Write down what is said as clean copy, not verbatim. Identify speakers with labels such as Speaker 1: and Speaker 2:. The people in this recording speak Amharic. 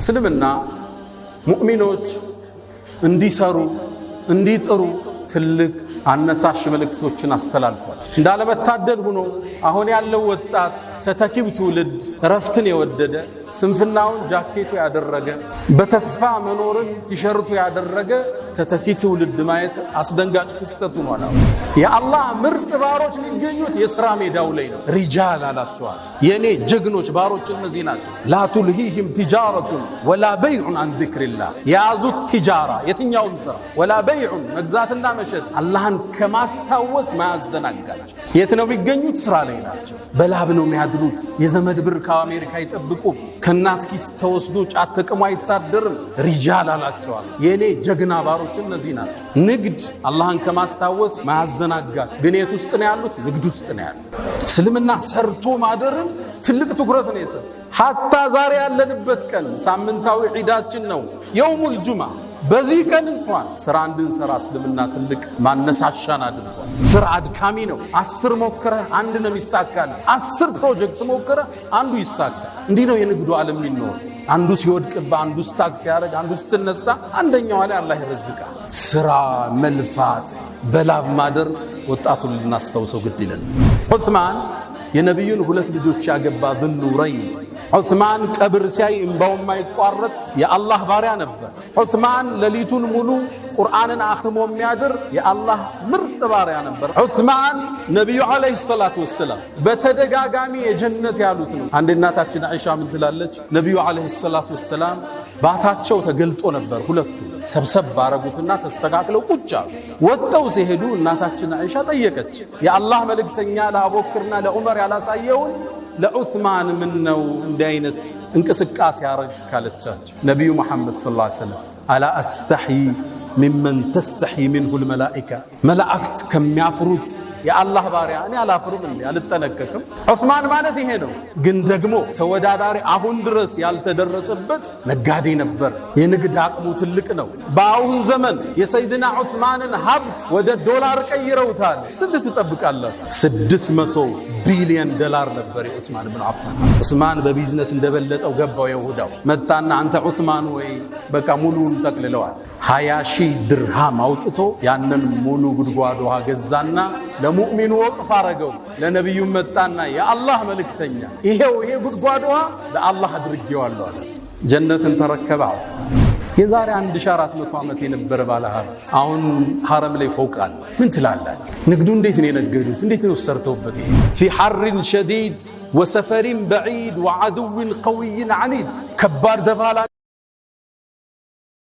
Speaker 1: እስልምና ሙእሚኖች እንዲሰሩ እንዲጥሩ ትልቅ አነሳሽ መልእክቶችን አስተላልፏል። እንዳለመታደል ሆኖ አሁን ያለው ወጣት ተተኪው ትውልድ ረፍትን የወደደ ስንፍናውን ጃኬቱ ያደረገ በተስፋ መኖርን ቲሸርቱ ያደረገ ተተኪ ትውልድ ማየት አስደንጋጭ ክስተት ሆኗል። የአላህ ምርጥ ባሮች የሚገኙት የሥራ ሜዳው ላይ ነው። ሪጃል አላቸዋል። የኔ ጀግኖች ባሮች እነዚህ ናቸው። ላ ቱልሂህም ቲጃረቱን ወላ በይዑን አን ዚክሪላህ። የያዙት ቲጃራ የትኛውም ሥራ ወላ በይዑን መግዛትና መሸጥ አላህን ከማስታወስ ማያዘናጋቸው። የት ነው የሚገኙት? ሥራ ላይ ናቸው። በላብ ነው የሚያድሩት። የዘመድ ብር ከአሜሪካ አይጠብቁም። ከናት ኪስ ተወስዶ ጫት ተቅሞ አይታደርም። ሪጃል አላቸዋል። የኔ ጀግና ባሮች እነዚህ ናቸው። ንግድ አላህን ከማስታወስ ማያዘናጋል። ግን የት ውስጥ ነው ያሉት? ንግድ ውስጥ ነው ያሉት። እስልምና ሰርቶ ማደርን ትልቅ ትኩረት ነው የሰጠው። ሐታ ዛሬ ያለንበት ቀን ሳምንታዊ ዒዳችን ነው የውሙል ጁምዓ። በዚህ ቀን እንኳን ስራ እንድንሰራ እስልምና ትልቅ ማነሳሻን አድርጓል። ስራ አድካሚ ነው። 10 ሞክረህ አንድ ነው የሚሳካል። 10 ፕሮጀክት ሞክረህ አንዱ ይሳካል። እንዲህ ነው የንግዱ ዓለም የሚኖር። አንዱ ሲወድቅባ፣ አንዱ ስታክ ሲያደርግ፣ አንዱ ስትነሳ፣ አንደኛው ላይ አላህ ይረዝቃል። ስራ መልፋት፣ በላብ ማደር ወጣቱን ልናስተውሰው ግድ ይላል። ዑስማን የነቢዩን 2 ልጆች ያገባ ዙኑረይን። ዑስማን ቀብር ሲያይ እንባው የማይቋረጥ የአላህ ባሪያ ነበር። ዑስማን ሌሊቱን ሙሉ ቁርአንን አኽትሞ የሚያድር የአላህ ምርጥ ባሪያ ነበር። ዑስማን ነቢዩ ዓለይሂ ሰላቱ ወሰላም በተደጋጋሚ የጀነት ያሉት ነው። አንድ እናታችን አይሻ ምን ትላለች? ነቢዩ ዓለይሂ ሰላቱ ወሰላም ባታቸው ተገልጦ ነበር። ሁለቱ ሰብሰብ ባረጉትና ተስተካክለው ቁጭ አሉ። ወጣው ሲሄዱ እናታችን አይሻ ጠየቀች፣ የአላህ መልእክተኛ ለአቡበክርና ለዑመር ያላሳየውን ለዑስማን ምን ነው እንዲህ አይነት እንቅስቃሴ ያረግ ካለቻቸው፣ ነቢዩ መሐመድ ሰለላሁ ዐለይሂ ወሰለም አላ አስተሒ ሚመን ተስተሒ ሚንሁ ልመላኢካ፣ መላእክት ከሚያፍሩት የአላህ ባሪያ እኔ አላፍርም እንዴ? አልጠነቀቅም? ዑስማን ማለት ይሄ ነው። ግን ደግሞ ተወዳዳሪ አሁን ድረስ ያልተደረሰበት ነጋዴ ነበር። የንግድ አቅሙ ትልቅ ነው። በአሁን ዘመን የሰይድና ዑስማንን ሀብት ወደ ዶላር ቀይረውታል። ስንት ትጠብቃለህ? 600 ቢሊዮን ዶላር ነበር የዑስማን ብን አፋን። ዑስማን በቢዝነስ እንደበለጠው ገባው። የሁዳው መጣና አንተ ዑስማን ወይ በቃ ሙሉውን ጠቅልለዋል። 20,000 ድርሃም አውጥቶ ያንን ሙሉ ጉድጓድ ውሃ ገዛና ለሙእሚኑ ወቅፍ አረገው። ለነቢዩ መጣና የአላህ መልእክተኛ ይሄ ጉድጓድ ውሃ ለአላህ አድርጌዋለሁ አለ። ጀነትን ተረከበ። የዛሬ 1400 ዓመት የነበረ ባለሀብት አሁን ሐረም ላይ ፎቃል። ምን ትላላችሁ? ንግዱ እንዴት ነው የነገዱት? እንዴት ነው ሰርተውበት? ይሄ في حر شديد وسفر بعيد وعدو قوي عنيد ከባድ ተፋላ